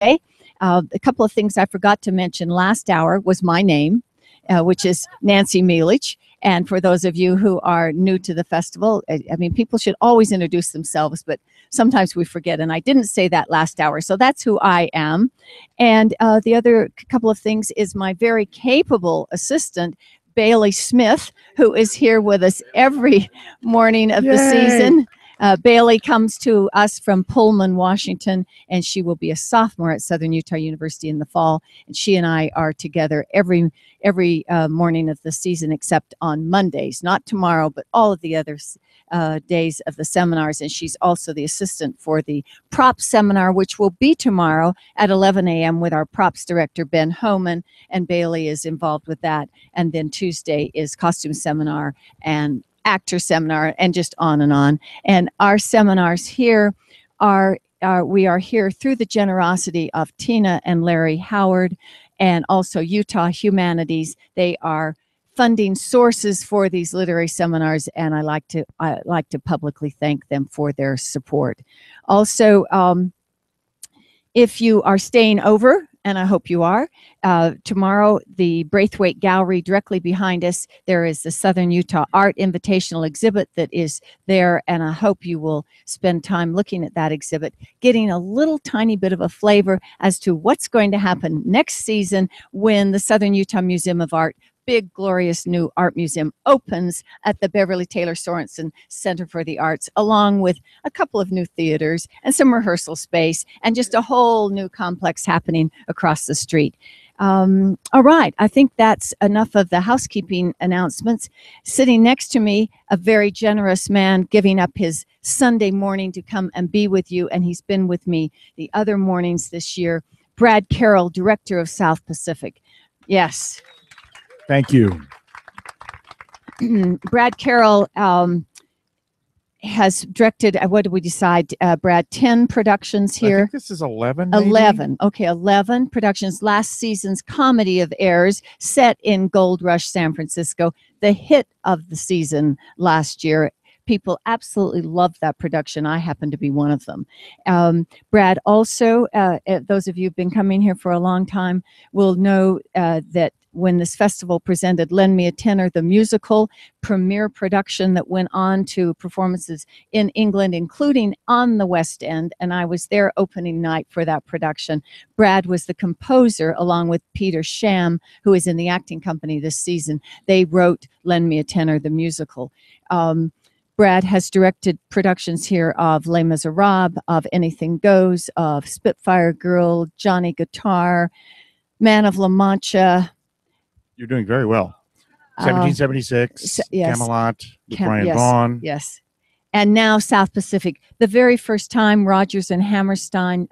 today. A couple of things I forgot to mention last hour was my name, which is Nancy Mielich. And for those of you who are new to the festival, I mean, people should always introduce themselves, but sometimes we forget. And I didn't say that last hour. So that's who I am. And the other couple of things is my very capable assistant, Bailey Smith, who is here with us every morning of the season. Bailey comes to us from Pullman, Washington, and she will be a sophomore at Southern Utah University in the fall. And she and I are together every morning of the season, except on Mondays, not tomorrow, but all of the other days of the seminars. And she's also the assistant for the prop seminar, which will be tomorrow at 11 a.m. with our props director, Ben Homan, and Bailey is involved with that. And then Tuesday is costume seminar and actor seminar, and just on and on. And our seminars here we are here through the generosity of Tina and Larry Howard, and also Utah Humanities. They are funding sources for these literary seminars, and I like to publicly thank them for their support. Also, if you are staying over, and I hope you are, tomorrow, the Braithwaite Gallery directly behind us, there is the Southern Utah Art Invitational exhibit that is there, and I hope you will spend time looking at that exhibit, getting a little tiny bit of a flavor as to what's going to happen next season when the Southern Utah Museum of Art big, glorious new art museum opens at the Beverly Taylor Sorensen Center for the Arts, along with a couple of new theaters and some rehearsal space and just a whole new complex happening across the street. All right, I think that's enough of the housekeeping announcements. Sitting next to me, a very generous man giving up his Sunday morning to come and be with you, and he's been with me the other mornings this year, Brad Carroll, Director of South Pacific. Yes. Thank you. Brad Carroll has directed, what did we decide, Brad, 10 productions here? I think this is 11, maybe? 11. Okay, 11 productions. Last season's Comedy of Errors, set in Gold Rush, San Francisco, the hit of the season last year. People absolutely loved that production. I happen to be one of them. Brad also, those of you who've been coming here for a long time will know that when this festival presented Lend Me a Tenor, the musical premiere production that went on to performances in England, including on the West End, and I was there opening night for that production. Brad was the composer, along with Peter Sham, who is in the acting company this season. They wrote Lend Me a Tenor, the musical. Brad has directed productions here of Les Miserables, of Anything Goes, of Spitfire Girl, Johnny Guitar, Man of La Mancha. You're doing very well. 1776, yes. Camelot, Brian Vaughn. Yes. And now South Pacific. The very first time Rodgers and Hammerstein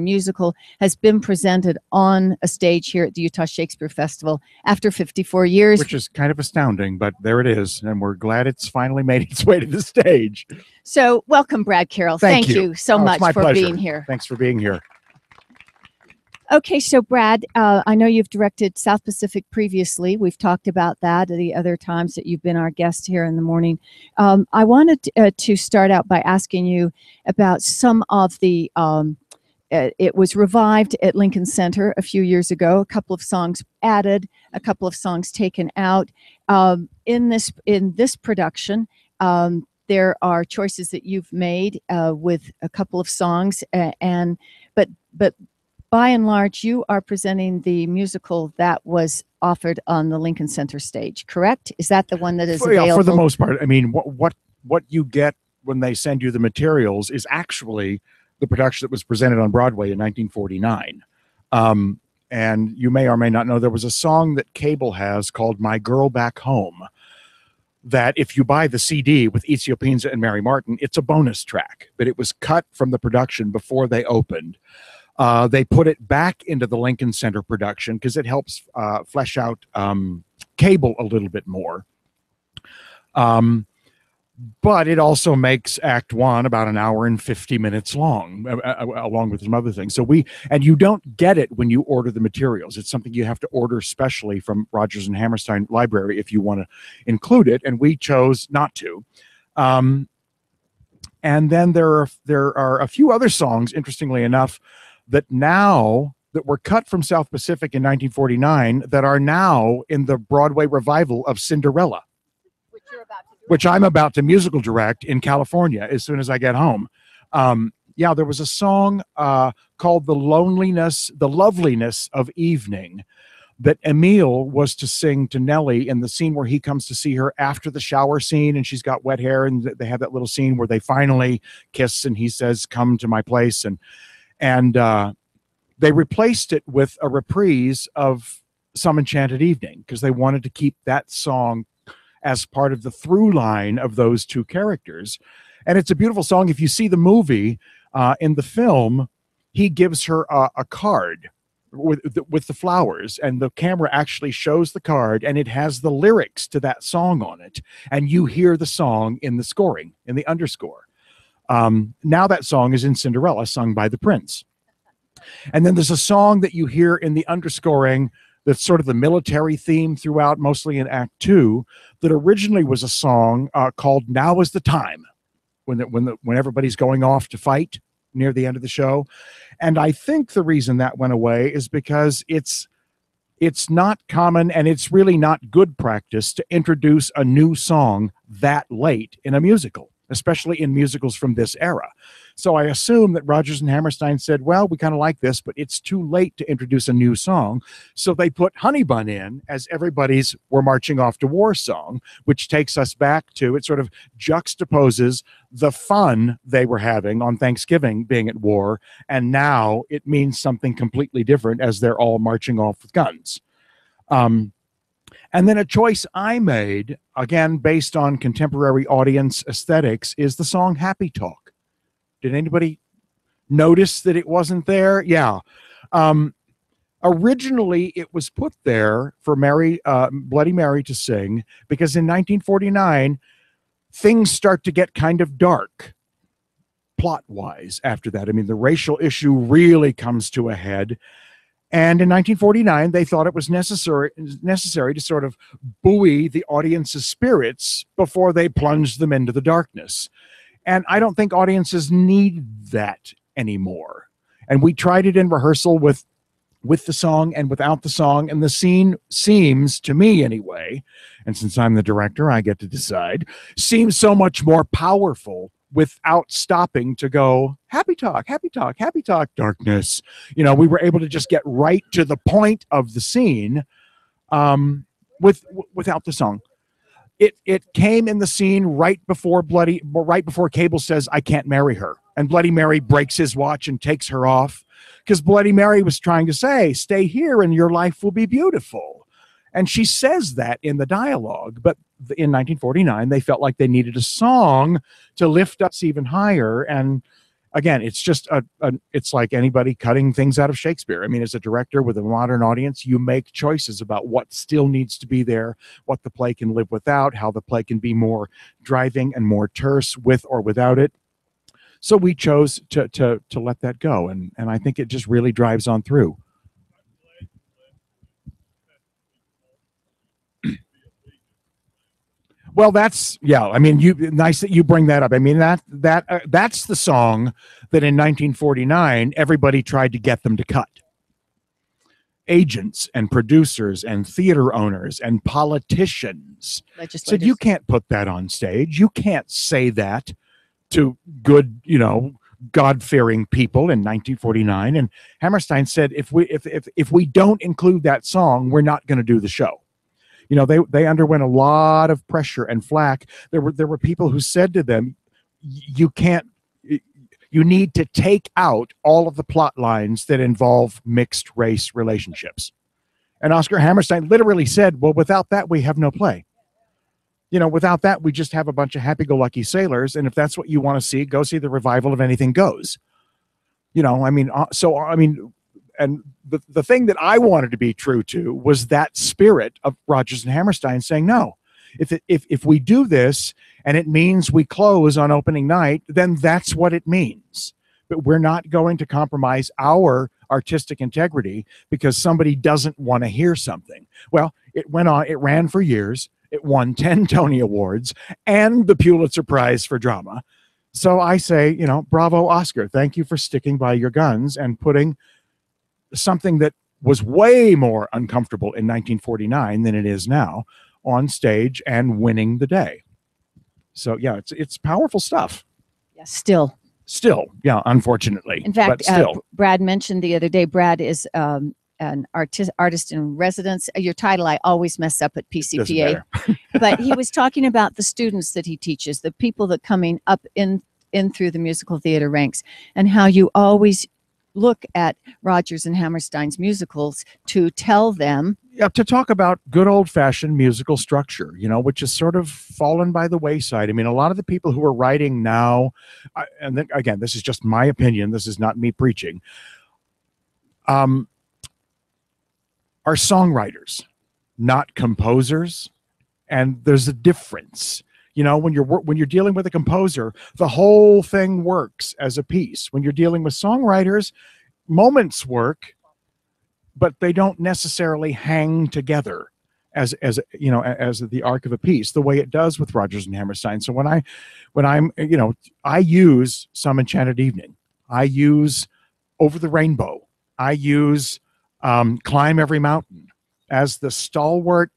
musical has been presented on a stage here at the Utah Shakespeare Festival after 54 years. Which is kind of astounding, but there it is. And we're glad it's finally made its way to the stage. So welcome, Brad Carroll. Thank you so much for being here. Thanks for being here. Okay, so Brad, I know you've directed South Pacific previously. We've talked about that the other times that you've been our guest here in the morning. I wanted to start out by asking you about some of the, it was revived at Lincoln Center a few years ago, a couple of songs added, a couple of songs taken out. In this production, there are choices that you've made with a couple of songs, but by and large, you are presenting the musical that was offered on the Lincoln Center stage, correct? Is that the one that is available? Yeah, for the most part. I mean, what you get when they send you the materials is actually the production that was presented on Broadway in 1949. And you may or may not know there was a song that Cable has called My Girl Back Home, that if you buy the CD with Ezio Pinza and Mary Martin, it's a bonus track, but it was cut from the production before they opened. They put it back into the Lincoln Center production because it helps flesh out Cable a little bit more. But it also makes Act One about an hour and 50 minutes long, along with some other things. So and you don't get it when you order the materials. It's something you have to order specially from Rodgers and Hammerstein Library if you want to include it, and we chose not to. And then there are a few other songs, interestingly enough, that were cut from South Pacific in 1949 that are now in the Broadway revival of Cinderella, which I'm about to musical direct in California as soon as I get home. Yeah, there was a song called The Loneliness, The Loveliness of Evening that Emile was to sing to Nellie in the scene where he comes to see her after the shower scene and she's got wet hair, and they have that little scene where they finally kiss and he says, "Come to my place." And they replaced it with a reprise of Some Enchanted Evening because they wanted to keep that song as part of the through line of those two characters. And it's a beautiful song. If you see the movie, in the film, he gives her a card with the flowers, and the camera actually shows the card, and it has the lyrics to that song on it. And you hear the song in the scoring, in the underscore. Now that song is in Cinderella, sung by the Prince. And then there's a song that you hear in the underscoring that's sort of the military theme throughout, mostly in Act 2, that originally was a song called "Now Is the Time," when everybody's going off to fight near the end of the show. And I think the reason that went away is because it's not common, and it's really not good practice to introduce a new song that late in a musical, especially in musicals from this era. So I assume that Rodgers and Hammerstein said, well, we kind of like this, but it's too late to introduce a new song. So they put Honey Bun in as everybody's "We're Marching Off to War" song, which takes us back to, it sort of juxtaposes the fun they were having on Thanksgiving being at war, and now it means something completely different as they're all marching off with guns. And then a choice I made, again, based on contemporary audience aesthetics, is the song "Happy Talk." Did anybody notice that it wasn't there? Yeah. Originally, it was put there for Bloody Mary to sing because in 1949, things start to get kind of dark plot-wise after that. I mean, the racial issue really comes to a head. And in 1949, they thought it was necessary to sort of buoy the audience's spirits before they plunged them into the darkness. And I don't think audiences need that anymore. And we tried it in rehearsal with the song and without the song. And the scene seems, to me anyway, and since I'm the director, I get to decide, seems so much more powerful without stopping to go, happy talk, happy talk, happy talk, darkness. You know, we were able to just get right to the point of the scene without the song. It came in the scene right before Cable says, "I can't marry her." And Bloody Mary breaks his watch and takes her off because Bloody Mary was trying to say, "Stay here and your life will be beautiful." And she says that in the dialogue. But in 1949, they felt like they needed a song to lift us even higher. And again, it's just it's like anybody cutting things out of Shakespeare. I mean, as a director with a modern audience, you make choices about what still needs to be there, what the play can live without, how the play can be more driving and more terse with or without it. So we chose to let that go. And I think it just really drives on through. Well, I mean, nice that you bring that up. I mean, that's the song that in 1949 everybody tried to get them to cut. Agents and producers and theater owners and politicians said, you can't put that on stage. You can't say that to good, God-fearing people in 1949. And Hammerstein said, if we don't include that song, we're not going to do the show. They underwent a lot of pressure and flack. There were people who said to them, you need to take out all of the plot lines that involve mixed race relationships. And Oscar Hammerstein literally said, well, without that, we have no play. Without that, we just have a bunch of happy-go-lucky sailors. And if that's what you want to see, go see the revival of Anything Goes. And the thing that I wanted to be true to was that spirit of Rodgers and Hammerstein saying, no, if we do this and it means we close on opening night, then that's what it means. But we're not going to compromise our artistic integrity because somebody doesn't want to hear something. Well, it ran for years. It won 10 Tony Awards and the Pulitzer Prize for Drama. So I say, you know, bravo, Oscar. Thank you for sticking by your guns and putting something that was way more uncomfortable in 1949 than it is now on stage and winning the day. So yeah, it's powerful stuff. Yeah, still. Yeah, unfortunately. In fact, but still. Brad mentioned the other day, Brad is an artist in residence. Your title I always mess up at PCPA. But he was talking about the students that he teaches, the people that coming up in through the musical theater ranks, and how you always look at Rodgers and Hammerstein's musicals to tell them. Yeah, to talk about good old-fashioned musical structure, you know, which has sort of fallen by the wayside. I mean, a lot of the people who are writing now, and then, again, this is just my opinion, this is not me preaching, are songwriters, not composers, and there's a difference. You know, when you're dealing with a composer, the whole thing works as a piece. When you're dealing with songwriters, moments work, but they don't necessarily hang together as you know, as the arc of a piece, the way it does with Rodgers and Hammerstein. So when I'm you know, I use Some Enchanted Evening, I use Over the Rainbow, I use Climb Every Mountain as the stalwart.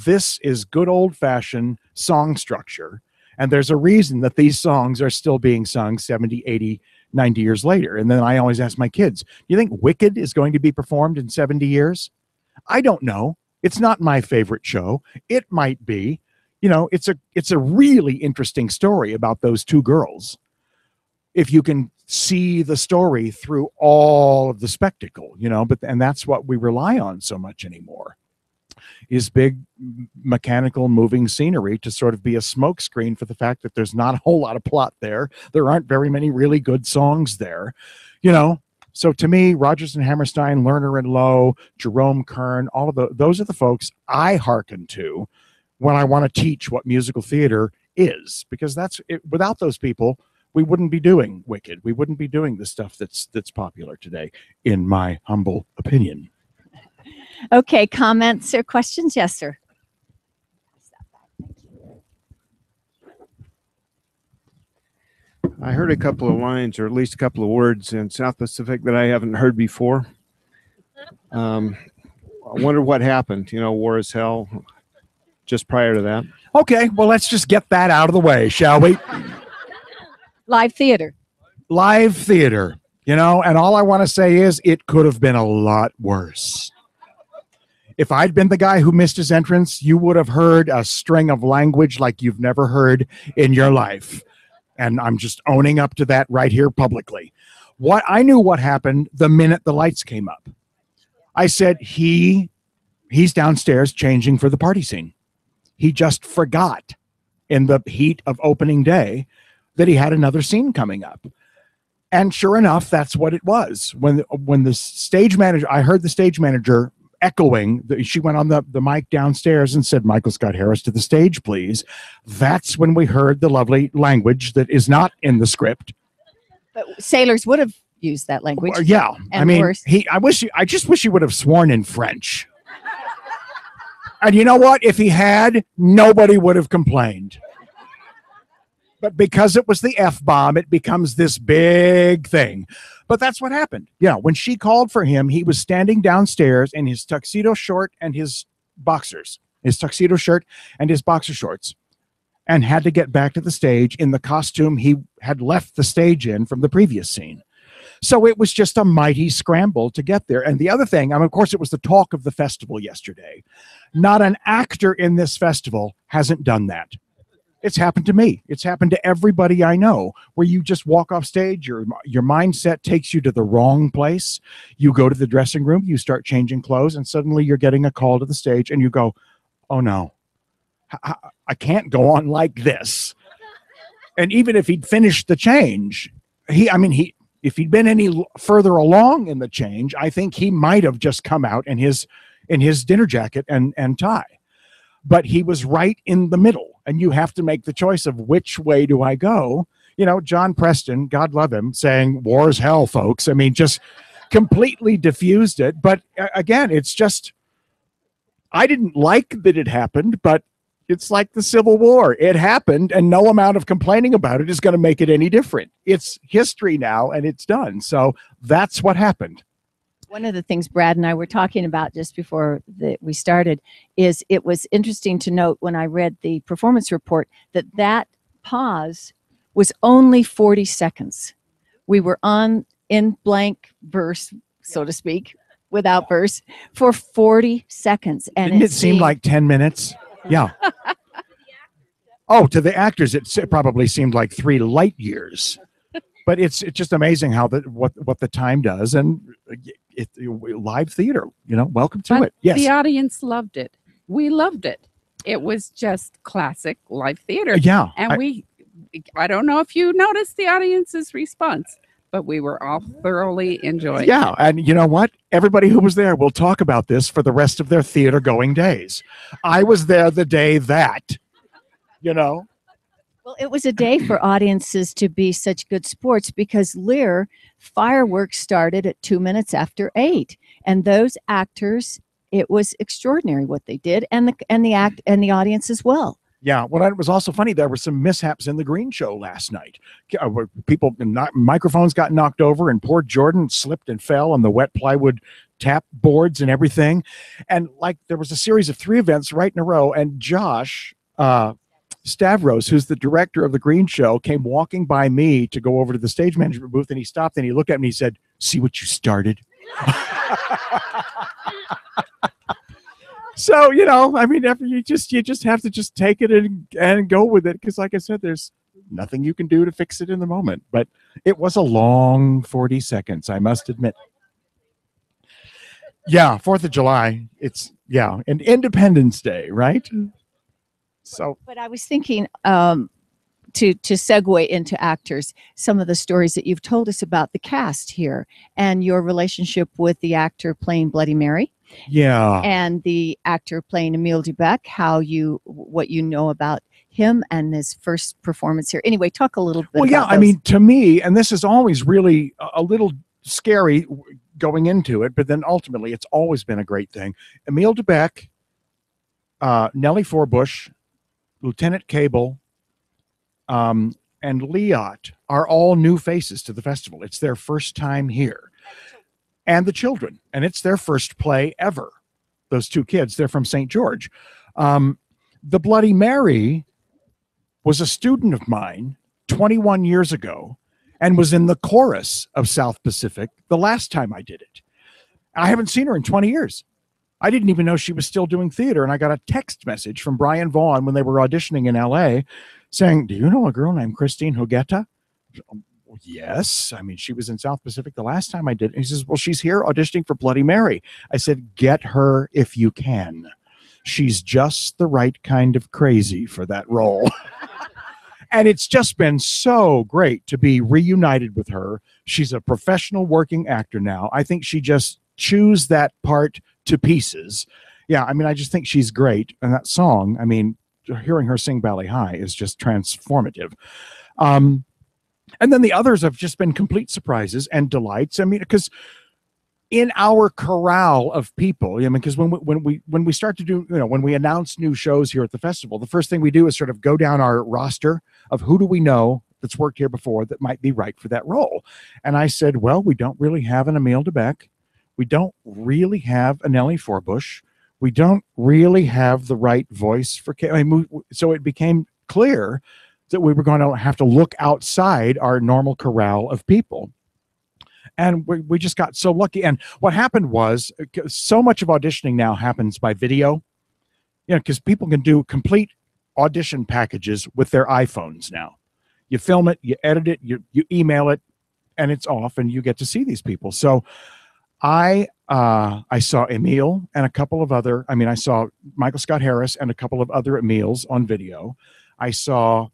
This is good old-fashioned song structure, and there's a reason that these songs are still being sung 70, 80, 90 years later. And then I always ask my kids, do you think Wicked is going to be performed in 70 years? I don't know. It's not my favorite show. It might be. You know, it's a really interesting story about those two girls, if you can see the story through all of the spectacle, you know. And that's what we rely on so much anymore, is big mechanical moving scenery to sort of be a smokescreen for the fact that there's not a whole lot of plot there. There aren't very many really good songs there, you know. So to me, Rodgers and Hammerstein, Lerner and Loewe, Jerome Kern, all of those are the folks I hearken to when I want to teach what musical theater is, because that's it. Without those people, we wouldn't be doing Wicked. We wouldn't be doing the stuff that's popular today, in my humble opinion. Okay, comments or questions? Yes, sir. I heard a couple of lines, or at least a couple of words in South Pacific that I haven't heard before. I wonder what happened. You know, War is Hell, just prior to that. Okay, well, let's just get that out of the way, shall we? Live theater. Live theater, you know, and all I want to say is it could have been a lot worse. If I'd been the guy who missed his entrance, you would have heard a string of language like you've never heard in your life. And I'm just owning up to that right here publicly. I knew what happened the minute the lights came up. I said, he's downstairs changing for the party scene. He just forgot in the heat of opening day that he had another scene coming up. And sure enough, that's what it was. When the stage manager, I heard the stage manager echoing, she went on the mic downstairs and said, "Michael Scott Harris to the stage, please." That's when we heard the lovely language that is not in the script. But sailors would have used that language. Yeah. And I mean, worse. I just wish he would have sworn in French. And you know what? If he had, nobody would have complained. But because it was the F-bomb, it becomes this big thing. But that's what happened. Yeah, when she called for him, he was standing downstairs in his tuxedo short and his boxers, his tuxedo shirt and his boxer shorts, and had to get back to the stage in the costume he had left the stage in from the previous scene. So it was just a mighty scramble to get there. And the other thing, of course, it was the talk of the festival yesterday. Not an actor in this festival hasn't done that. It's happened to me. It's happened to everybody I know, where you just walk off stage, your mindset takes you to the wrong place. You go to the dressing room, you start changing clothes, and suddenly you're getting a call to the stage, and you go, "Oh no, I can't go on like this." And even if he'd finished the change, if he'd been any further along in the change, I think he might have just come out in his dinner jacket and tie. But he was right in the middle, and you have to make the choice of which way do I go. You know, John Preston, God love him, saying "War's hell, folks." I mean, just completely diffused it. But again, it's just, I didn't like that it happened, but It's like the Civil War. It happened, and no amount of complaining about it is going to make it any different. It's history now, and it's done. So that's what happened. One of the things Brad and I were talking about just before we started is it was interesting to note when I read the performance report that pause was only 40 seconds. We were in blank verse, so to speak, without verse, for 40 seconds. And Didn't it seem like 10 minutes? Yeah. Oh, to the actors, it probably seemed like 3 light years. But it's just amazing how what the time does, and live theater. Welcome to it. Yes, the audience loved it. We loved it. It was just classic live theater. Yeah, and I don't know if you noticed the audience's response, but we were all thoroughly enjoying. Yeah, and you know what? Everybody who was there will talk about this for the rest of their theater going days. I was there the day that, Well, it was a day for audiences to be such good sports because Lear fireworks started at 2 minutes after 8, and those actors, it was extraordinary what they did, and the audience as well. Yeah, it was also funny. There were some mishaps in the Green Show last night. Microphones got knocked over, and poor Jordan slipped and fell on the wet plywood tap boards and everything. And there was a series of 3 events right in a row, and Josh Stavros, who's the director of the Green Show, came walking by me to go over to the stage management booth, and he stopped and he looked at me and he said, "See what you started?" So, you just have to just take it and go with it. Because like I said, there's nothing you can do to fix it in the moment. But it was a long 40 seconds, I must admit. Yeah, 4th of July. And Independence Day, right? So, but I was thinking to segue into actors, some of the stories that you've told us about the cast here and your relationship with the actor playing Bloody Mary. Yeah. And the actor playing Emile Dubek, what you know about him and his first performance here. Anyway, talk a little bit about I mean, to me, and this is always really a little scary going into it, but then ultimately it's always been a great thing. Emile Dubek, Nellie Forbush, Lieutenant Cable, and Liat are all new faces to the festival. It's their first time here. And the children, and it's their first play ever. Those 2 kids, they're from St. George. The Bloody Mary was a student of mine 21 years ago and was in the chorus of South Pacific the last time I did it. I haven't seen her in 20 years. I didn't even know she was still doing theater, and I got a text message from Brian Vaughn when they were auditioning in LA saying, "Do you know a girl named Christine Huguetta?" Yes. I mean, she was in South Pacific the last time I did. And he says, "Well, she's here auditioning for Bloody Mary." I said, "Get her if you can. She's just the right kind of crazy for that role." And it's just been so great to be reunited with her. She's a professional working actor now. I think she just chews that part to pieces. Yeah, I mean, I just think she's great. And that song, I mean, hearing her sing Valley High is just transformative. And then the others have just been complete surprises and delights. I mean, because in our corral of people, because when we start to do, when we announce new shows here at the festival, the first thing we do is sort of go down our roster of who do we know that's worked here before that might be right for that role. And I said, well, we don't really have an Emile Dubek. We don't really have a Nellie Forbush. We don't really have the right voice for so it became clear that we were going to have to look outside our normal corral of people. And we just got so lucky. And what happened was, so much of auditioning now happens by video, because people can do complete audition packages with their iPhones now. You film it, you edit it, you email it, and it's off, and you get to see these people. So I saw Emile and a couple of other, I saw Michael Scott Harris and a couple of other Emiles on video. I saw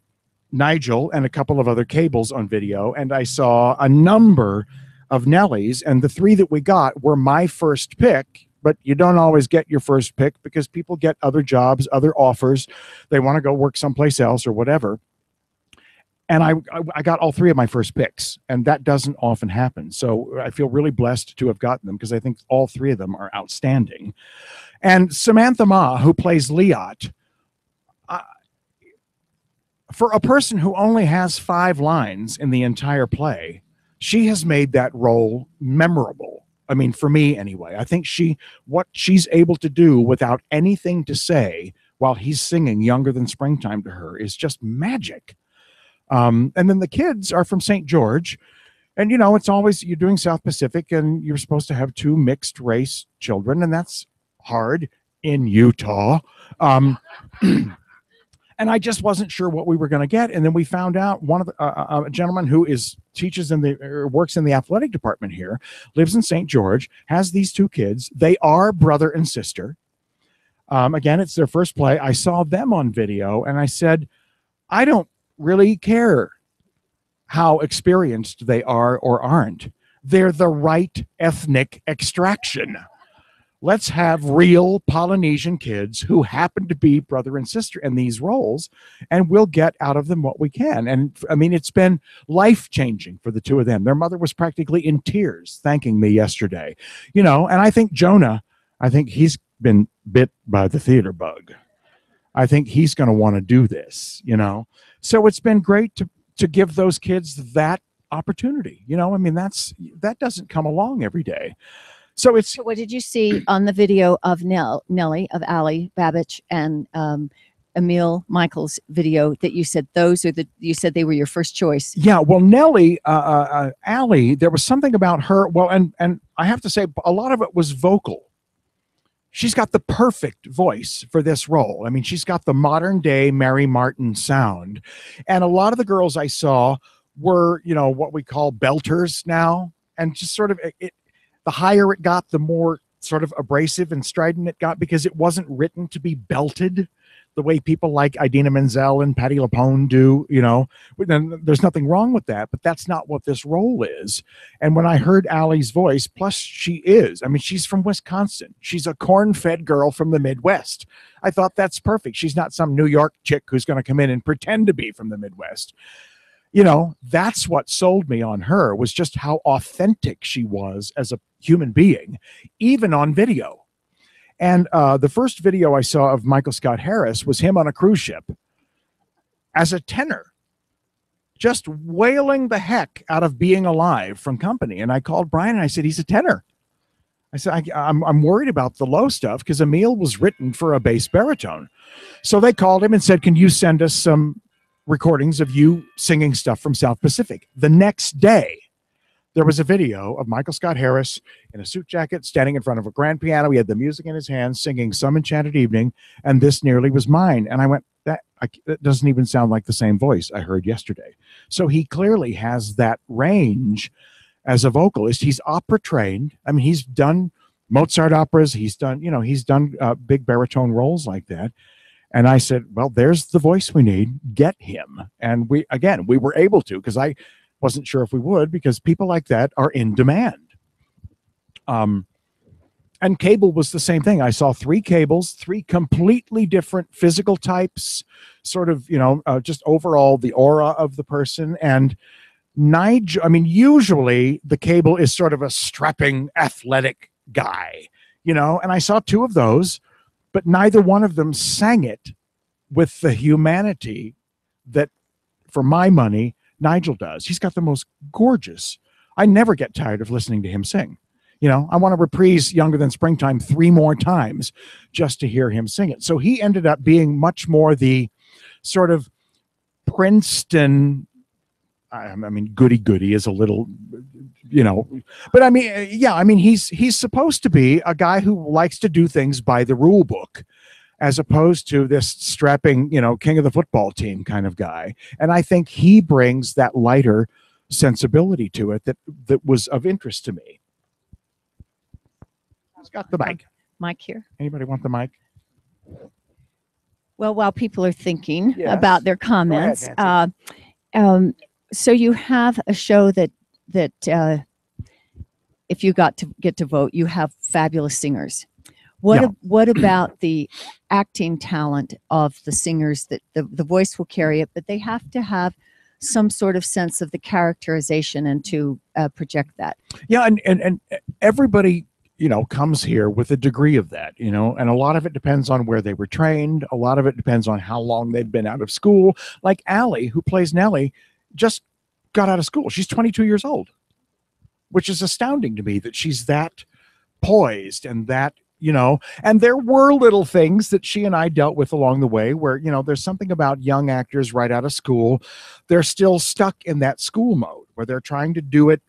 Nigel and a couple of other Cables on video, and I saw a number of Nellies, and the 3 that we got were my first pick, but you don't always get your first pick because people get other jobs, other offers. They want to go work someplace else or whatever. And I got all 3 of my first picks, and that doesn't often happen. So I feel really blessed to have gotten them because I think all 3 of them are outstanding. And Samantha Ma, who plays Liat, for a person who only has 5 lines in the entire play, she has made that role memorable. I mean, for me anyway. I think what she's able to do without anything to say while he's singing Younger Than Springtime to her is just magic. And then the kids are from St. George. And, it's always, you're doing South Pacific and you're supposed to have 2 mixed race children, and that's hard in Utah. And I just wasn't sure what we were going to get. And then we found out one of the, a gentleman who works in the athletic department here, lives in St. George, has these 2 kids. They are brother and sister. Again, it's their first play. I saw them on video and I said, I don't really care how experienced they are or aren't. They're the right ethnic extraction. Let's have real Polynesian kids who happen to be brother and sister in these roles, and we'll get out of them what we can. And I mean, it's been life-changing for the 2 of them. Their mother was practically in tears thanking me yesterday. And I think Jonah, he's been bit by the theater bug. I think he's going to want to do this, So it's been great to give those kids that opportunity. That doesn't come along every day. So what did you see on the video of Nellie, of Ali Babich, and Emil Michael's video that you said you said they were your first choice? Yeah, well, Nellie, Ali, there was something about her. Well, and I have to say, a lot of it was vocal. She's got the perfect voice for this role. I mean, she's got the modern day Mary Martin sound, and a lot of the girls I saw were, what we call belters now, and just sort of the higher it got, the more sort of abrasive and strident it got, because it wasn't written to be belted the way people like Idina Menzel and Patti LuPone do, Then there's nothing wrong with that, but that's not what this role is. And when I heard Ali's voice, plus she's from Wisconsin. She's a corn-fed girl from the Midwest. I thought that's perfect. She's not some New York chick who's going to come in and pretend to be from the Midwest. That's what sold me on her, was just how authentic she was as a human being, even on video. And the first video I saw of Michael Scott Harris was him on a cruise ship as a tenor, just wailing the heck out of Being Alive from Company. And I called Brian and I said, he's a tenor. I said, I'm worried about the low stuff, because Emil was written for a bass baritone. So they called him and said, can you send us some recordings of you singing stuff from South Pacific? The next day, there was a video of Michael Scott Harris in a suit jacket standing in front of a grand piano. He had the music in his hands, singing Some Enchanted Evening, and This Nearly Was Mine. And I went, that doesn't even sound like the same voice I heard yesterday. So he clearly has that range as a vocalist. He's opera trained. I mean, he's done Mozart operas. He's done big baritone roles like that. And I said, well, there's the voice we need. Get him. And we were able to, because I wasn't sure if we would, because people like that are in demand. And Cable was the same thing. I saw 3 Cables, 3 completely different physical types, sort of, just overall the aura of the person. And Nigel, I mean, usually the Cable is sort of a strapping, athletic guy, and I saw 2 of those, but neither one of them sang it with the humanity that, for my money, Nigel does. He's got the most gorgeous. I never get tired of listening to him sing. I want to reprise Younger Than Springtime 3 more times just to hear him sing it. So he ended up being much more the sort of Princeton, I mean, goody is a little, but I mean, yeah, I mean, he's supposed to be a guy who likes to do things by the rule book, as opposed to this strapping, king of the football team kind of guy. And I think he brings that lighter sensibility to it that was of interest to me. Who's got the mic? Mike here. Anybody want the mic? Well, while people are thinking Yes. about their comments, Go ahead, so you have a show that if you get to vote, you have fabulous singers. What about the acting talent of the singers? That the voice will carry it, but they have to have some sort of sense of the characterization and to project that. Yeah, and everybody comes here with a degree of that, and a lot of it depends on where they were trained. A lot of it depends on how long they've been out of school. Like Allie, who plays Nellie, just got out of school. She's 22 years old, which is astounding to me that she's that poised and that, and there were little things that she and I dealt with along the way where, there's something about young actors right out of school. They're still stuck in that school mode where they're trying to do it,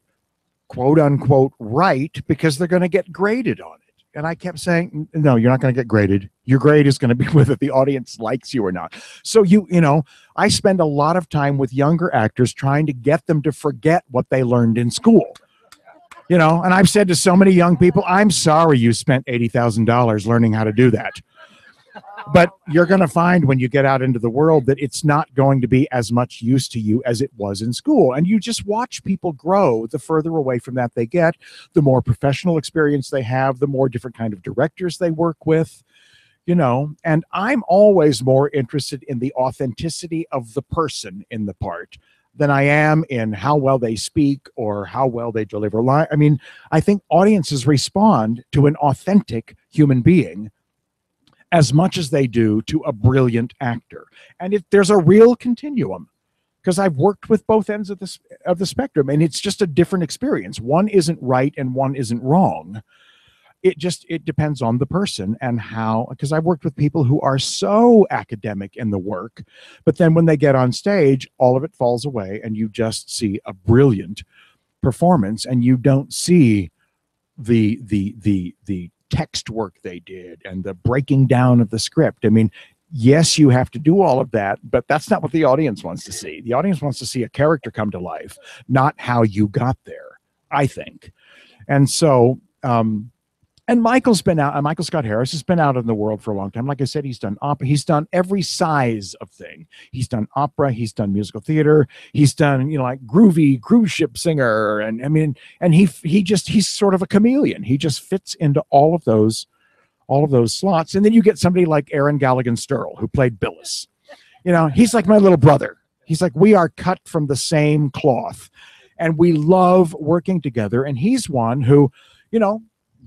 quote unquote, right, because they're going to get graded on it. And I kept saying, no, you're not going to get graded. Your grade is going to be whether the audience likes you or not. So I spend a lot of time with younger actors trying to get them to forget what they learned in school. And I've said to so many young people, I'm sorry you spent $80,000 learning how to do that. But you're going to find when you get out into the world that it's not going to be as much use to you as it was in school. And you just watch people grow. The further away from that they get, the more professional experience they have, the more different kind of directors they work with, and I'm always more interested in the authenticity of the person in the part than I am in how well they speak or how well they deliver line. I mean, I think audiences respond to an authentic human being as much as they do to a brilliant actor. And there's a real continuum, because I've worked with both ends of the spectrum, and it's just a different experience. One isn't right and one isn't wrong. It depends on the person and how, because I've worked with people who are so academic in the work, but then when they get on stage, all of it falls away and you just see a brilliant performance, and you don't see the text work they did and the breaking down of the script. I mean, yes, you have to do all of that, but that's not what the audience wants to see. The audience wants to see a character come to life, not how you got there, I think. And so, and Michael Scott Harris has been out in the world for a long time. Like I said, he's done opera. He's done every size of thing. He's done opera. He's done musical theater. He's done, like groovy cruise ship singer. And I mean, and he's sort of a chameleon. He just fits into all of those slots. And then you get somebody like Aaron Galligan Sturl, who played Billis. He's like my little brother. He's like, we are cut from the same cloth, and we love working together. And he's one who,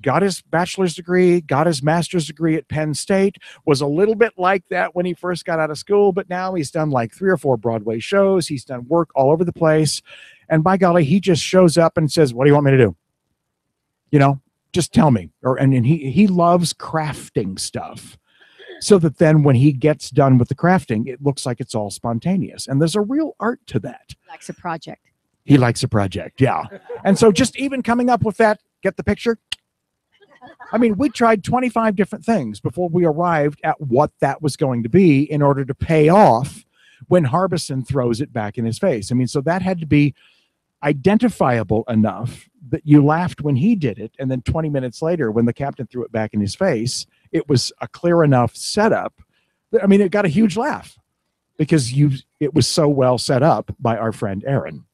got his bachelor's degree, got his master's degree at Penn State, was a little bit like that when he first got out of school, but now he's done like 3 or 4 Broadway shows. He's done work all over the place. And by golly, he just shows up and says, what do you want me to do? Just tell me. And he loves crafting stuff, so that then when he gets done with the crafting, it looks like it's all spontaneous. And there's a real art to that. Likes a project. He likes a project, yeah. And so just even coming up with that, get the picture? I mean, we tried 25 different things before we arrived at what that was going to be in order to pay off when Harbison throws it back in his face. I mean, so that had to be identifiable enough that you laughed when he did it. And then 20 minutes later, when the captain threw it back in his face, it was a clear enough setup. I mean, it got a huge laugh because it was so well set up by our friend Aaron.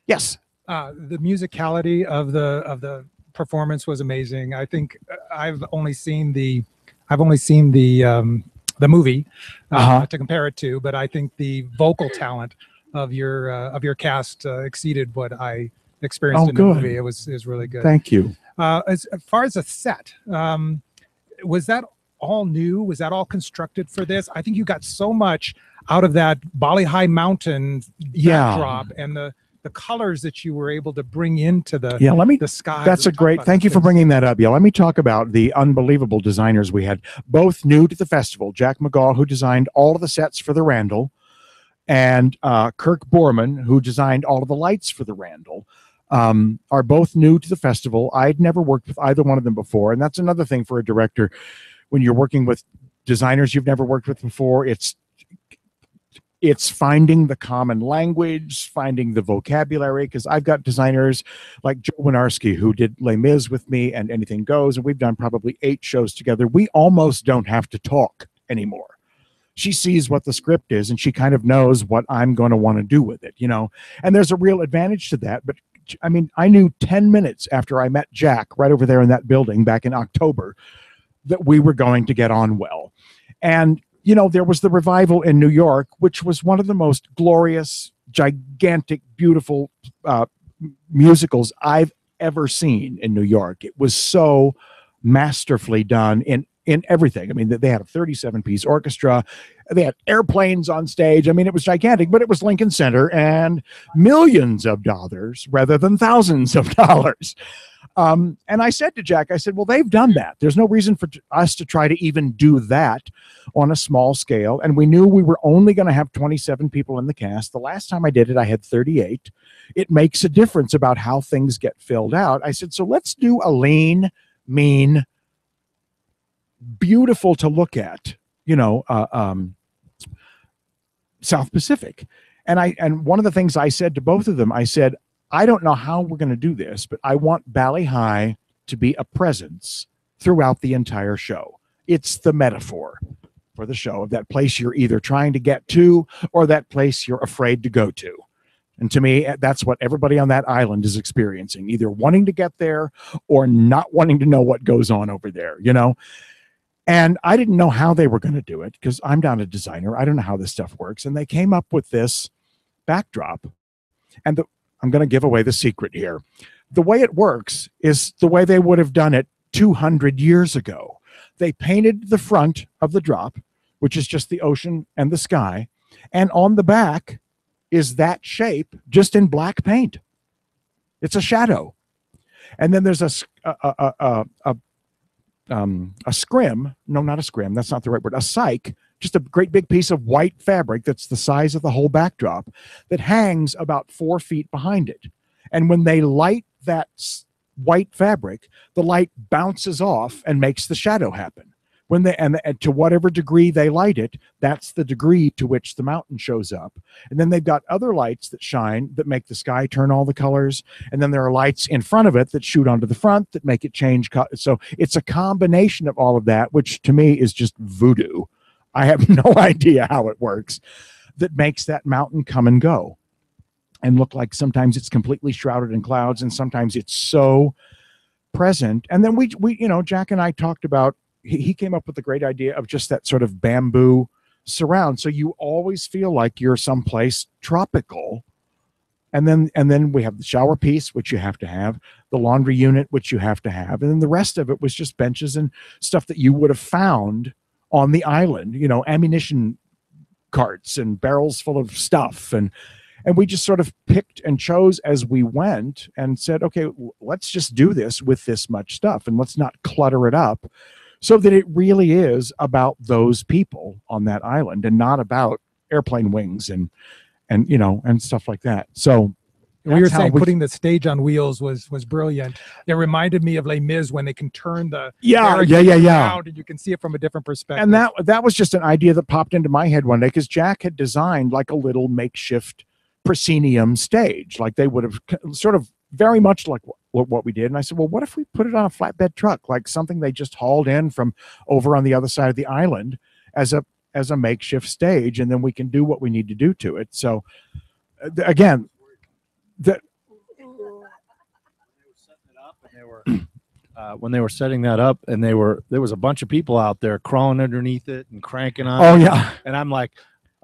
Yes. The musicality of the performance was amazing. I think I've only seen the movie to compare it to, but I think the vocal talent of your cast exceeded what I experienced in the movie. It was really good. Thank you. As far as a set, was that all new? Was that all constructed for this? I think you got so much out of that Bali High Mountain backdrop and the colors that you were able to bring into the sky. That's a great, thank you for bringing that up. Yeah, let me talk about the unbelievable designers we had, both new to the festival. Jack McGaw, who designed all of the sets for the Randall, and Kirk Borman, who designed all of the lights for the Randall, are both new to the festival. I'd never worked with either one of them before, and that's another thing for a director. When you're working with designers you've never worked with before, it's finding the common language, finding the vocabulary, because I've got designers like Joe Winarski, who did Les Mis with me and Anything Goes, and we've done probably 8 shows together. We almost don't have to talk anymore. She sees what the script is, and she kind of knows what I'm going to want to do with it, and there's a real advantage to that. But I mean, I knew 10 minutes after I met Jack right over there in that building back in October that we were going to get on well. And there was the Revival in New York, which was one of the most glorious, gigantic, beautiful musicals I've ever seen in New York. It was so masterfully done in everything. I mean, they had a 37-piece orchestra. They had airplanes on stage. I mean, it was gigantic, but it was Lincoln Center and millions of dollars rather than thousands of dollars. And I said to Jack, I said, well, they've done that. There's no reason for us to try to even do that on a small scale. And we knew we were only going to have 27 people in the cast. The last time I did it, I had 38. It makes a difference about how things get filled out. I said, so let's do a lean, mean, beautiful to look at, South Pacific. And one of the things I said to both of them, I said, I don't know how we're going to do this, but I want Bali High to be a presence throughout the entire show. It's the metaphor for the show of that place you're either trying to get to or that place you're afraid to go to. And to me, that's what everybody on that island is experiencing, either wanting to get there or not wanting to know what goes on over there, And I didn't know how they were going to do it because I'm not a designer. I don't know how this stuff works. And they came up with this backdrop. And I'm going to give away the secret here. The way it works is the way they would have done it 200 years ago. They painted the front of the drop, which is just the ocean and the sky. And on the back is that shape just in black paint. It's a shadow. And then there's a scrim. No, not a scrim. That's not the right word. A cyc. Just a great big piece of white fabric that's the size of the whole backdrop that hangs about 4 feet behind it. And when they light that white fabric, the light bounces off and makes the shadow happen. When they and to whatever degree they light it, that's the degree to which the mountain shows up. And then they've got other lights that shine that make the sky turn all the colors. And then there are lights in front of it that shoot onto the front that make it change. So it's a combination of all of that, which to me is just voodoo. I have no idea how it works, that makes that mountain come and go and look like sometimes it's completely shrouded in clouds and sometimes it's so present. And then we Jack and I talked about, he came up with the great idea of just that sort of bamboo surround. So you always feel like you're someplace tropical. And then we have the shower piece, which you have to have, the laundry unit, which you have to have. And then the rest of it was just benches and stuff that you would have found on the island, ammunition carts and barrels full of stuff. And we just sort of picked and chose as we went and said, okay, let's just do this with this much stuff and let's not clutter it up so that it really is about those people on that island and not about airplane wings and stuff like that. So we were saying putting the stage on wheels was brilliant. It reminded me of Les Mis when they can turn the around and you can see it from a different perspective. And that was just an idea that popped into my head one day because Jack had designed like a little makeshift proscenium stage, like they would have sort of very much like what we did. And I said, well, what if we put it on a flatbed truck, like something they just hauled in from over on the other side of the island as a makeshift stage, and then we can do what we need to do to it. So again, when they were setting that up, and there was a bunch of people out there crawling underneath it and cranking on. Oh yeah, and I'm like,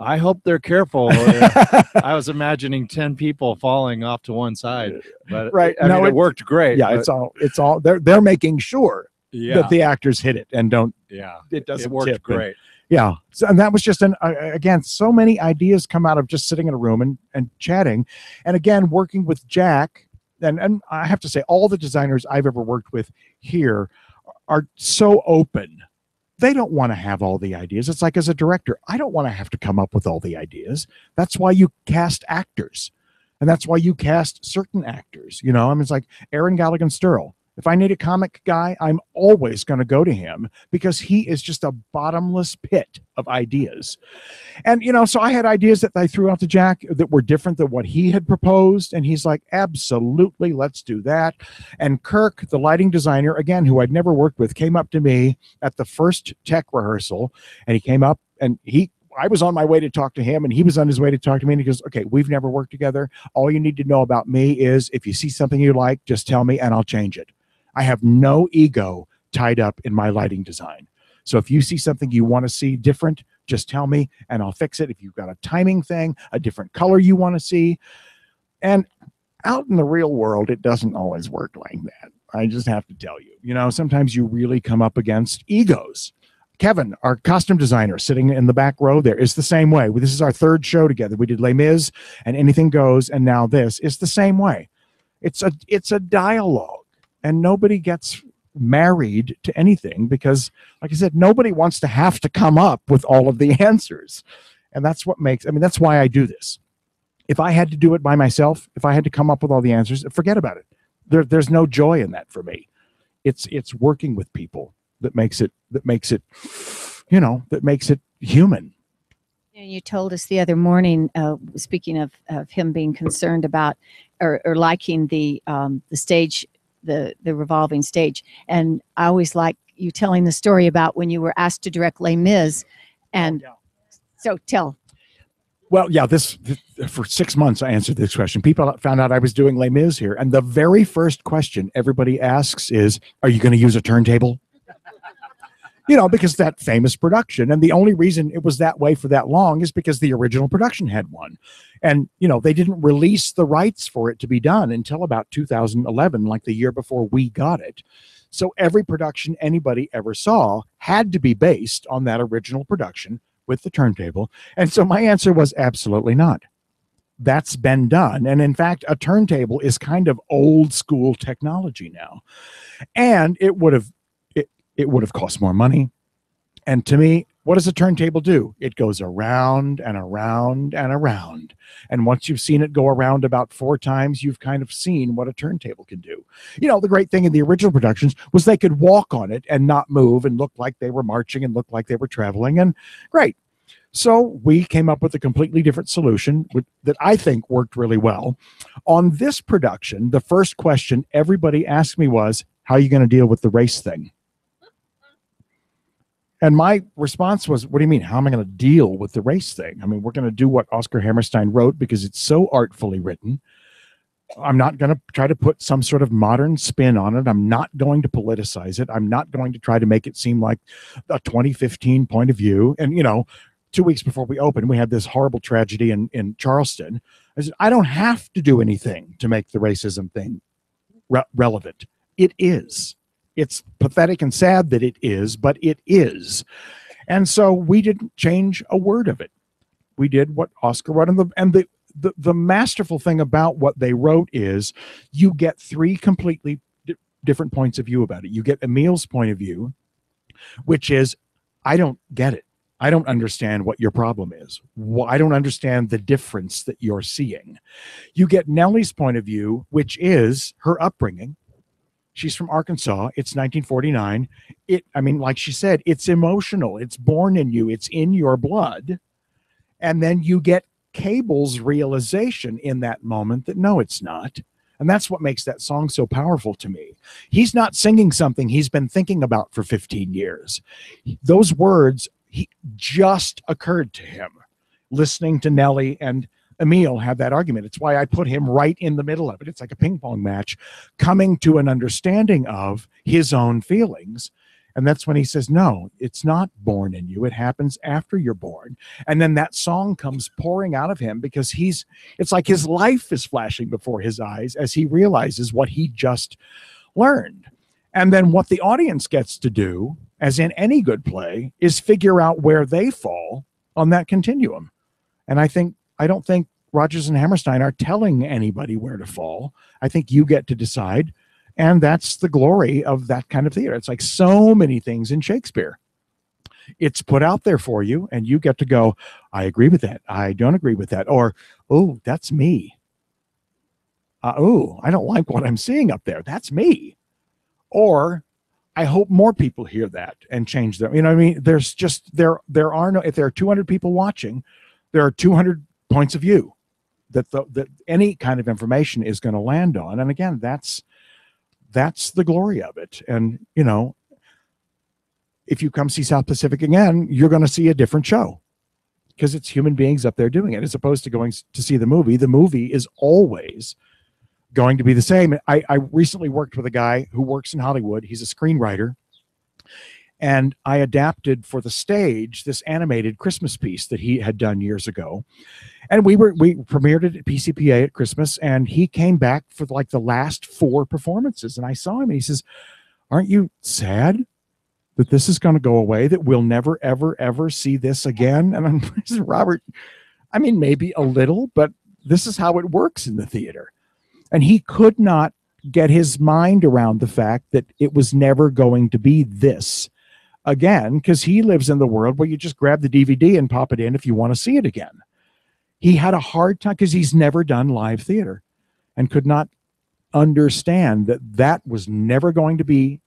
I hope they're careful. I was imagining 10 people falling off to one side, but right. I mean, it worked great. Yeah, but it's all they're making sure that the actors hit it and don't. Yeah, it doesn't. It worked great. Yeah. So, and that was just again, so many ideas come out of just sitting in a room and chatting. And again, working with Jack, and I have to say, all the designers I've ever worked with here are so open. They don't want to have all the ideas. It's like, as a director, I don't want to have to come up with all the ideas. That's why you cast actors. And that's why you cast certain actors. I mean, it's like Aaron Galligan-Sturl. If I need a comic guy, I'm always going to go to him because he is just a bottomless pit of ideas. And, so I had ideas that I threw out to Jack that were different than what he had proposed. And he's like, absolutely, let's do that. And Kirk, the lighting designer, again, who I'd never worked with, came up to me at the first tech rehearsal. And he came up and I was on my way to talk to him and he was on his way to talk to me, and he goes, okay, we've never worked together. All you need to know about me is if you see something you like, just tell me and I'll change it. I have no ego tied up in my lighting design. So if you see something you want to see different, just tell me and I'll fix it. If you've got a timing thing, a different color you want to see. And out in the real world, it doesn't always work like that. I just have to tell you, sometimes you really come up against egos. Kevin, our costume designer sitting in the back row there, is the same way. This is our third show together. We did Les Mis and Anything Goes, and now this is the same way. It's a dialogue, and nobody gets married to anything because, like I said, nobody wants to have to come up with all of the answers. And that's what that's why I do this. If I had to do it by myself, if I had to come up with all the answers, forget about it. There's no joy in that for me. It's working with people that makes it human. And you told us the other morning, speaking of him being concerned about or liking the stage, the revolving stage. And I always like you telling the story about when you were asked to direct Les Mis. And so tell. Well, yeah, this for 6 months I answered this question. People found out I was doing Les Mis here, and the very first question everybody asks is, "Are you going to use a turntable?" Because that famous production, and the only reason it was that way for that long is because the original production had one, and they didn't release the rights for it to be done until about 2011, like the year before we got it. So every production anybody ever saw had to be based on that original production with the turntable. And so my answer was absolutely not. That's been done. And in fact, a turntable is kind of old school technology now. And it would have cost more money. And to me, what does a turntable do? It goes around and around and around. And once you've seen it go around about 4 times, you've kind of seen what a turntable can do. The great thing in the original productions was they could walk on it and not move and look like they were marching and look like they were traveling. And great. So we came up with a completely different solution that I think worked really well. On this production, the first question everybody asked me was, how are you going to deal with the race thing? And my response was, what do you mean? How am I going to deal with the race thing? I mean, we're going to do what Oscar Hammerstein wrote because it's so artfully written. I'm not going to try to put some sort of modern spin on it. I'm not going to politicize it. I'm not going to try to make it seem like a 2015 point of view. And, 2 weeks before we opened, we had this horrible tragedy in Charleston. I said, I don't have to do anything to make the racism thing relevant. It is. It's pathetic and sad that it is, but it is. And so we didn't change a word of it. We did what Oscar wrote. And the masterful thing about what they wrote is you get 3 completely different points of view about it. You get Emil's point of view, which is, I don't get it. I don't understand what your problem is. I don't understand the difference that you're seeing. You get Nellie's point of view, which is her upbringing. She's from Arkansas. It's 1949. Like she said, it's emotional. It's born in you. It's in your blood. And then you get Cable's realization in that moment that no, it's not. And that's what makes that song so powerful to me. He's not singing something he's been thinking about for 15 years. Those words just occurred to him listening to Nellie and Emil have that argument. It's why I put him right in the middle of it. It's like a ping pong match, coming to an understanding of his own feelings. And that's when he says, no, it's not born in you. It happens after you're born. And then that song comes pouring out of him because it's like his life is flashing before his eyes as he realizes what he just learned. And then what the audience gets to do, as in any good play, is figure out where they fall on that continuum. And I don't think Rodgers and Hammerstein are telling anybody where to fall. I think you get to decide. And that's the glory of that kind of theater. It's like so many things in Shakespeare. It's put out there for you, and you get to go, I agree with that. I don't agree with that. Or, oh, that's me. Oh, I don't like what I'm seeing up there. That's me. Or, I hope more people hear that and change them. There's just, there are no, if there are 200 people watching, there are 200 points of view that any kind of information is going to land on. And again, that's the glory of it. And, if you come see South Pacific again, you're going to see a different show because it's human beings up there doing it as opposed to going to see the movie. The movie is always going to be the same. I recently worked with a guy who works in Hollywood. He's a screenwriter. And I adapted for the stage this animated Christmas piece that he had done years ago. And we premiered it at PCPA at Christmas, and he came back for like the last 4 performances. And I saw him and he says, "Aren't you sad that this is going to go away, that we'll never, ever, ever see this again?" And I said, "Robert, I mean, maybe a little, but this is how it works in the theater." And he could not get his mind around the fact that it was never going to be this again, because he lives in the world where you just grab the DVD and pop it in if you want to see it again. He had a hard time because he's never done live theater and could not understand that that was never going to be,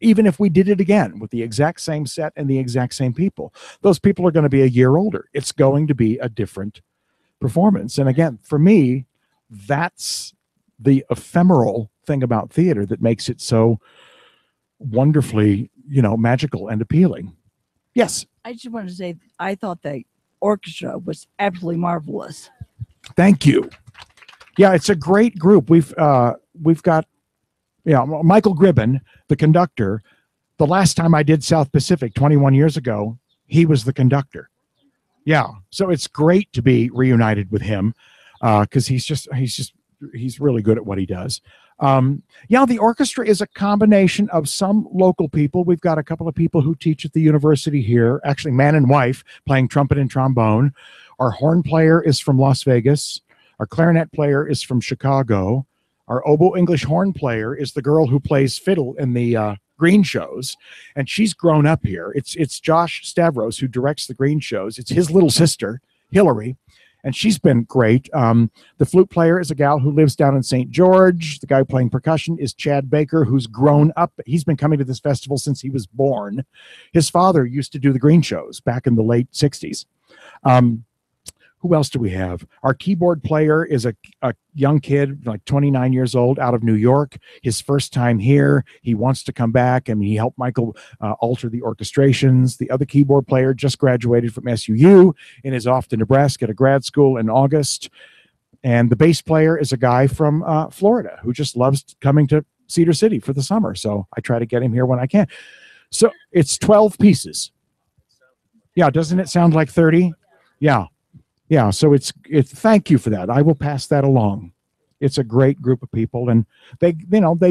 even if we did it again with the exact same set and the exact same people. Those people are going to be a year older. It's going to be a different performance. And again, for me, that's the ephemeral thing about theater that makes it so wonderfully, magical and appealing. Yes. I just wanted to say, I thought the orchestra was absolutely marvelous. Thank you. Yeah, it's a great group. We've got Michael Gribben, the conductor. The last time I did South Pacific 21 years ago, he was the conductor. Yeah, so it's great to be reunited with him because he's really good at what he does. The orchestra is a combination of some local people. We've got a couple of people who teach at the university here, actually man and wife, playing trumpet and trombone. Our horn player is from Las Vegas. Our clarinet player is from Chicago. Our oboe English horn player is the girl who plays fiddle in the green shows, and she's grown up here. It's Josh Stavros who directs the green shows. It's his little sister, Hillary, and she's been great. The flute player is a gal who lives down in St. George. The guy playing percussion is Chad Baker, who's grown up. He's been coming to this festival since he was born. His father used to do the green shows back in the late 60s. Who else do we have? Our keyboard player is a young kid, like 29 years old, out of New York. His first time here. He wants to come back, and he helped Michael alter the orchestrations. The other keyboard player just graduated from SUU and is off to Nebraska to grad school in August. And the bass player is a guy from Florida who just loves coming to Cedar City for the summer. So I try to get him here when I can. So it's 12 pieces. Yeah, doesn't it sound like 30? Yeah. Yeah, so it's thank you for that. I will pass that along. It's a great group of people, and they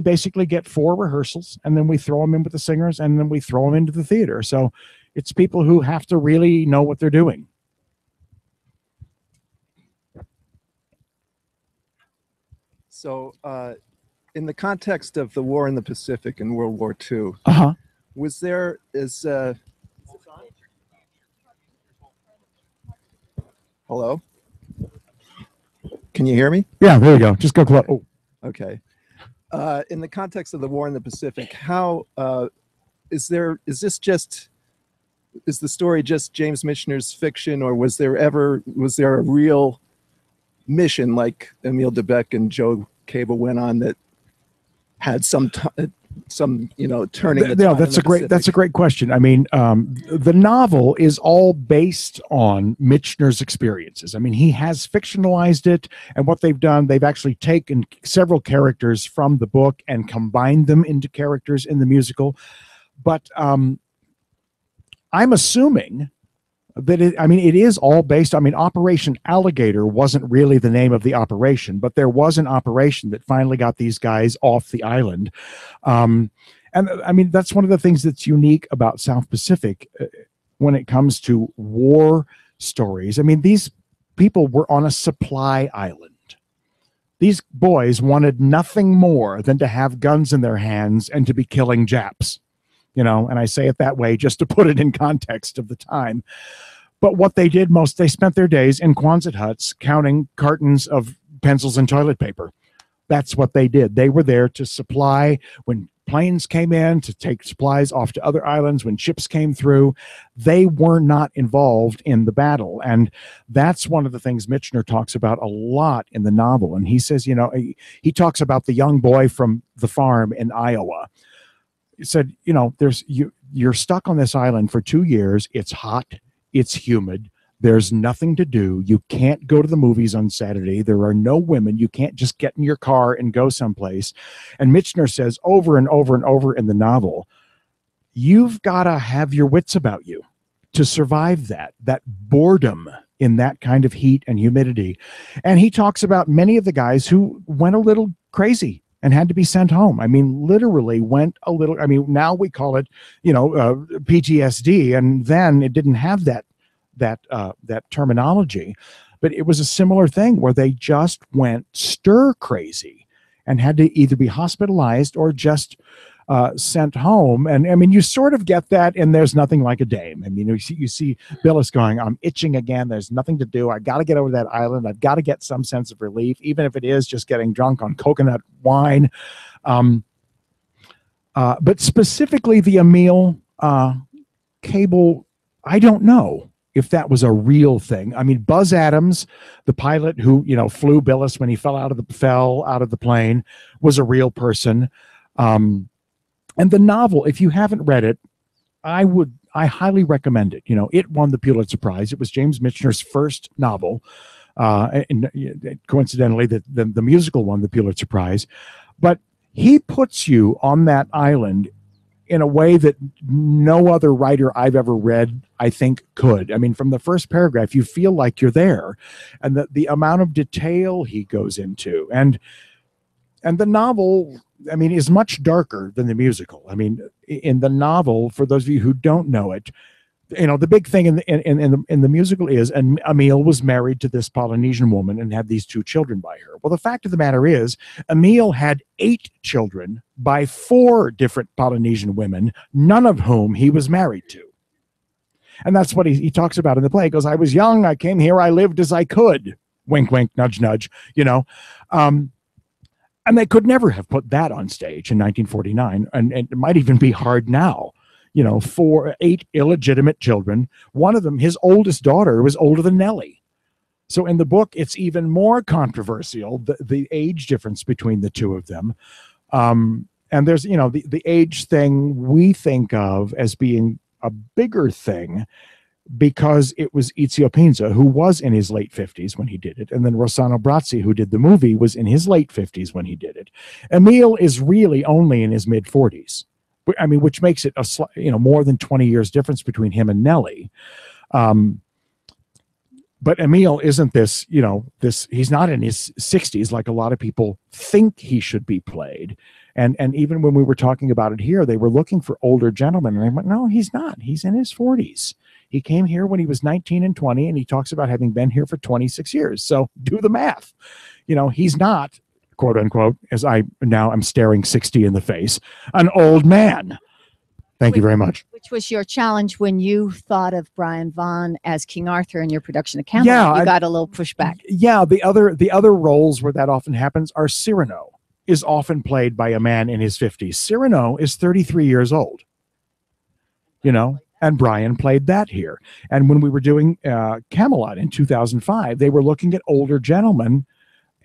basically get 4 rehearsals, and then we throw them in with the singers, and then we throw them into the theater. So it's people who have to really know what they're doing. So in the context of the war in the Pacific in World War II, was there hello? Can you hear me? Yeah, there you go. Just go close. Oh. Okay. In the context of the war in the Pacific, how is the story just James Michener's fiction, or was there a real mission like Emile Debec and Joe Cable went on that had some turning? That's a great question. I mean, the novel is all based on Michener's experiences. I mean, he has fictionalized it, and what they've done, they've actually taken several characters from the book and combined them into characters in the musical. But I'm assuming that it is all based. I mean, Operation Alligator wasn't really the name of the operation, but there was an operation that finally got these guys off the island. And I mean, that's one of the things that's unique about South Pacific when it comes to war stories. I mean, these people were on a supply island. These boys wanted nothing more than to have guns in their hands and to be killing Japs. And I say it that way just to put it in context of the time. But what they did most, they spent their days in Quonset huts counting cartons of pencils and toilet paper. That's what they did. They were there to supply when planes came in, to take supplies off to other islands, when ships came through. They were not involved in the battle. And that's one of the things Michener talks about a lot in the novel. And he says, he talks about the young boy from the farm in Iowa. He said, you're stuck on this island for 2 years. It's hot. It's humid. There's nothing to do. You can't go to the movies on Saturday. There are no women. You can't just get in your car and go someplace. And Michener says over and over and over in the novel, you've got to have your wits about you to survive that boredom in that kind of heat and humidity. And he talks about many of the guys who went a little crazy and had to be sent home. I mean, literally went a little, I mean, now we call it, PTSD, and then it didn't have that terminology, but it was a similar thing where they just went stir crazy and had to either be hospitalized or just sent home. And I mean, you sort of get that in There's Nothing Like a Dame. I mean, you see Billis going, I'm itching again. There's nothing to do. I got to get over that island. I've got to get some sense of relief, even if it is just getting drunk on coconut wine. But specifically the Emil Cable, I don't know if that was a real thing. I mean, Buzz Adams, the pilot who, flew Billis when he fell out of the plane, was a real person. And the novel, if you haven't read it, I highly recommend it. It won the Pulitzer Prize. It was James Michener's first novel. And coincidentally, the musical won the Pulitzer Prize. But he puts you on that island in a way that no other writer I've ever read, I think, could. I mean, from the first paragraph, you feel like you're there. And the amount of detail he goes into. And the novel, I mean, is much darker than the musical. I mean, in the novel, for those of you who don't know it, the big thing in the musical is, and Emil was married to this Polynesian woman and had these 2 children by her. Well, the fact of the matter is, Emil had 8 children by 4 different Polynesian women, none of whom he was married to. And that's what he talks about in the play. He goes, I was young, I came here, I lived as I could. Wink, wink, nudge, nudge, And they could never have put that on stage in 1949. And it might even be hard now, 8 illegitimate children. One of them, his oldest daughter, was older than Nellie. So in the book, it's even more controversial, the age difference between the 2 of them. And there's, the age thing we think of as being a bigger thing, because it was Ezio Pinza, who was in his late 50s when he did it. And then Rossano Brazzi, who did the movie, was in his late 50s when he did it. Emil is really only in his mid 40s. I mean, which makes it more than 20 years difference between him and Nellie. But Emil isn't this, he's not in his 60s like a lot of people think he should be played. And even when we were talking about it here, they were looking for older gentlemen. And I went, no, he's not. He's in his 40s. He came here when he was 19 and 20, and he talks about having been here for 26 years. So do the math. He's not, quote unquote, as I'm staring 60 in the face, an old man. Thank you very much. Which was your challenge when you thought of Brian Vaughn as King Arthur in your production of Camelot? Yeah, you got a little pushback. Yeah, the other roles where that often happens are Cyrano is often played by a man in his 50s. Cyrano is 33 years old. And Brian played that here. And when we were doing Camelot in 2005, they were looking at older gentlemen.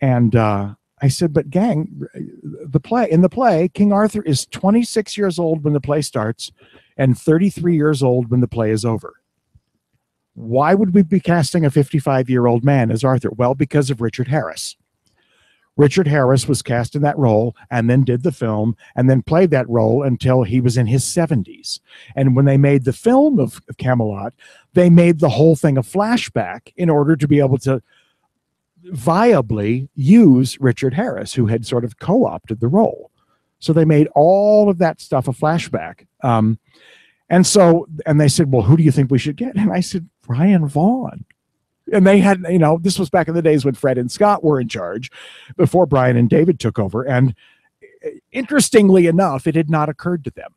And I said, but gang, in the play, King Arthur is 26 years old when the play starts and 33 years old when the play is over. Why would we be casting a 55-year-old man as Arthur? Well, because of Richard Harris. Richard Harris was cast in that role and then did the film and then played that role until he was in his 70s. And when they made the film of Camelot, they made the whole thing a flashback in order to be able to viably use Richard Harris, who had sort of co-opted the role. So they made all of that stuff a flashback. And they said, well, who do you think we should get? And I said, Brian Vaughn. And they had, this was back in the days when Fred and Scott were in charge, before Brian and David took over. And interestingly enough, it had not occurred to them.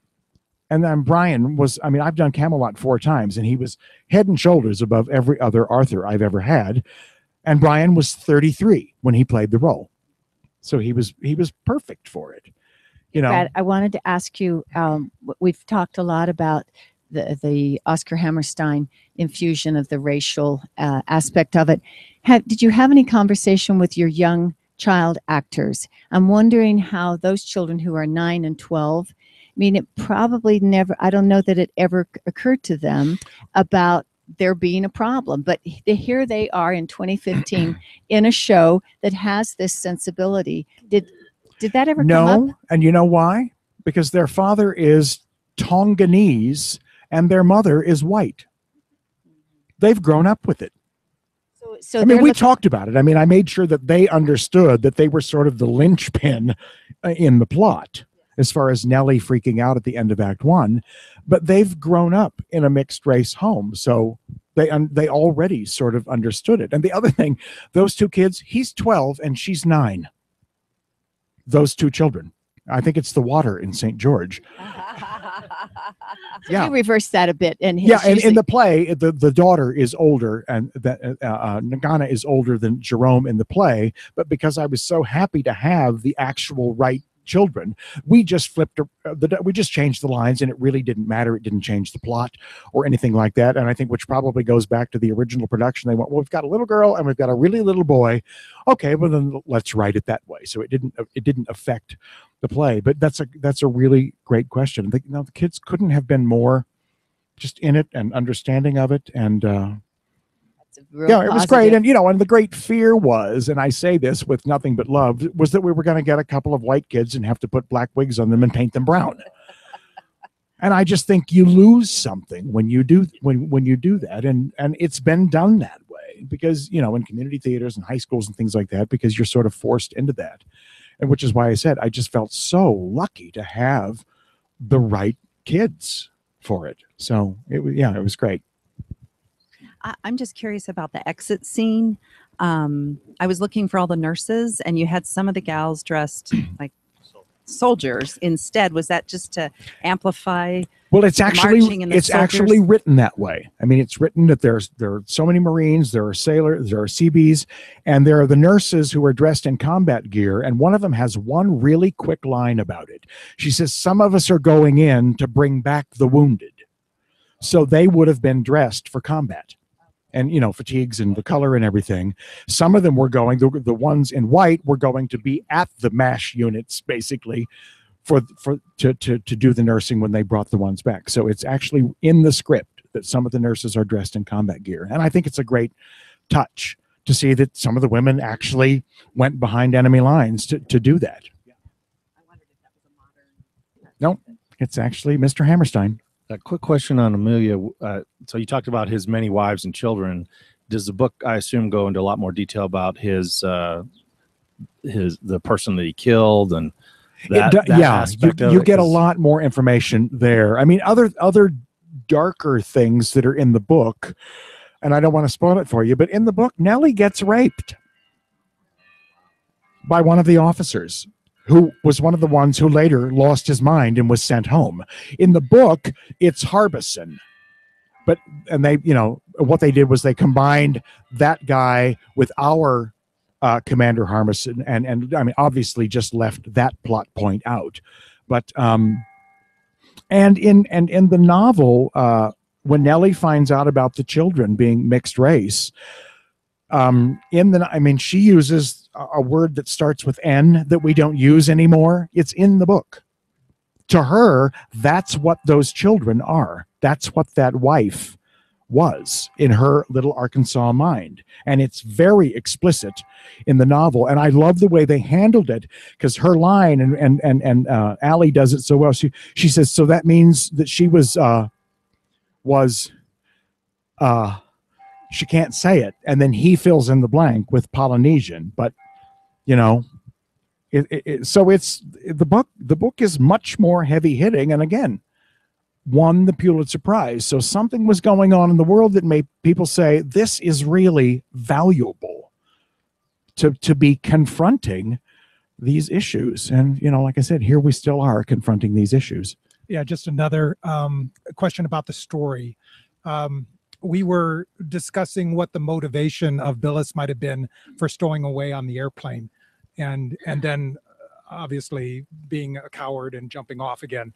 And then Brian was, I've done Camelot 4 times, and he was head and shoulders above every other Arthur I've ever had. And Brian was 33 when he played the role. So he was perfect for it. Brad, I wanted to ask you, we've talked a lot about the Oscar Hammerstein infusion of the racial aspect of it. Did you have any conversation with your young child actors? I'm wondering how those children who are 9 and 12, it probably never, I don't know that it ever occurred to them about there being a problem, but here they are in 2015 in a show that has this sensibility. Did that ever come up? No, and you know why? Because their father is Tonganese and their mother is white. They've grown up with it. So I mean, we talked about it. I mean, I made sure that they understood that they were sort of the linchpin in the plot as far as Nellie freaking out at the end of Act One, but they've grown up in a mixed race home. So they already sort of understood it. And the other thing, those two kids, he's 12 and she's 9. Those two children. I think it's the water in St. George. You reverse that a bit. And in the play, the daughter is older, and Nagana is older than Jerome in the play. But because I was so happy to have the actual right children, we just we just changed the lines, and it really didn't matter. It didn't change the plot or anything like that. And I think, which probably goes back to the original production, they went, well, we've got a little girl and we've got a really little boy. Okay, well then let's write it that way. So it didn't affect the play. But that's a really great question. The kids couldn't have been more just in it and understanding of it, and it was great. And and the great fear was, and I say this with nothing but love, was that we were going to get a couple of white kids and have to put black wigs on them and paint them brown. And I just think you lose something when you do that, and it's been done that way because in community theaters and high schools and things like that, because you're sort of forced into that. And which is why I said I just felt so lucky to have the right kids for it. So it was great. I'm just curious about the exit scene. I was looking for all the nurses, and you had some of the gals dressed like soldiers instead. Was that just to amplify? Well, it's actually written that way. I mean, it's written that there are so many Marines, there are sailors, there are Seabees, and there are the nurses who are dressed in combat gear. And one of them has one really quick line about it. She says, "Some of us are going in to bring back the wounded." So they would have been dressed for combat. And fatigues and the color and everything. Some of them were going. The ones in white were going to be at the MASH units, basically, to do the nursing when they brought the ones back. So it's actually in the script that some of the nurses are dressed in combat gear, and I think it's a great touch to see that some of the women actually went behind enemy lines to do that. No, it's actually Mr. Hammerstein. A quick question on Amelia. So you talked about his many wives and children. Does the book, I assume, go into a lot more detail about the person that he killed and that aspect of it? You get a lot more information there. I mean, other darker things that are in the book, and I don't want to spoil it for you, but in the book, Nellie gets raped by one of the officers, who was one of the ones who later lost his mind and was sent home. In the book, it's Harbison. And they, what they did was they combined that guy with our Commander Harbison, and I mean, obviously just left that plot point out. But and in the novel, when Nellie finds out about the children being mixed race, she uses a word that starts with N that we don't use anymore. It's in the book. To her, that's what those children are. That's what that wife was in her little Arkansas mind. And it's very explicit in the novel. And I love the way they handled it, because her line, and Allie does it so well. She says, so that means that she she can't say it. And then he fills in the blank with Polynesian. But, so it's the book is much more heavy hitting. And again, won the Pulitzer Prize. So something was going on in the world that made people say, this is really valuable to be confronting these issues. And, like I said, here we still are confronting these issues. Yeah, just another question about the story. We were discussing what the motivation of Billis might have been for stowing away on the airplane, and then obviously being a coward and jumping off again.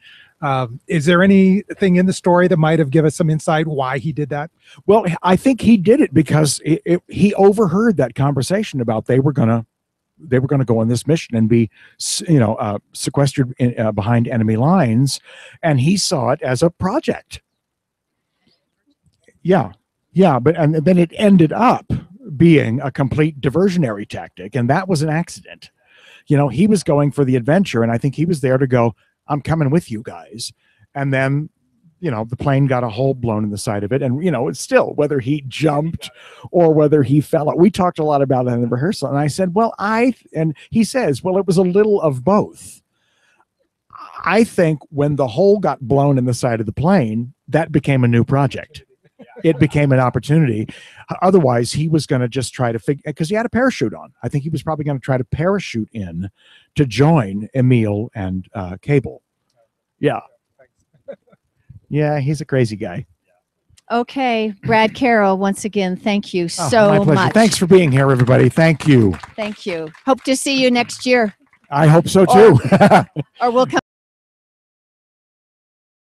Is there anything in the story that might have given us some insight why he did that? Well, I think he did it because he overheard that conversation about they were going to go on this mission and be, sequestered behind enemy lines, and he saw it as a project. Yeah, but then it ended up being a complete diversionary tactic, and that was an accident. He was going for the adventure, and I think he was there to go, I'm coming with you guys. And then, the plane got a hole blown in the side of it. And, it's still whether he jumped or whether he fell out. We talked a lot about it in the rehearsal. And I said, and he says, well, it was a little of both. I think when the hole got blown in the side of the plane, that became a new project. It became an opportunity. Otherwise, he was going to just try to figure, because he had a parachute on. I think he was probably going to try to parachute in to join Emil and Cable. Yeah. Yeah, he's a crazy guy. Okay, Brad Carroll, once again, thank you My so pleasure. much. Thanks for being here, everybody. Thank you. Thank you. Hope to see you next year, I hope so too. or we'll come.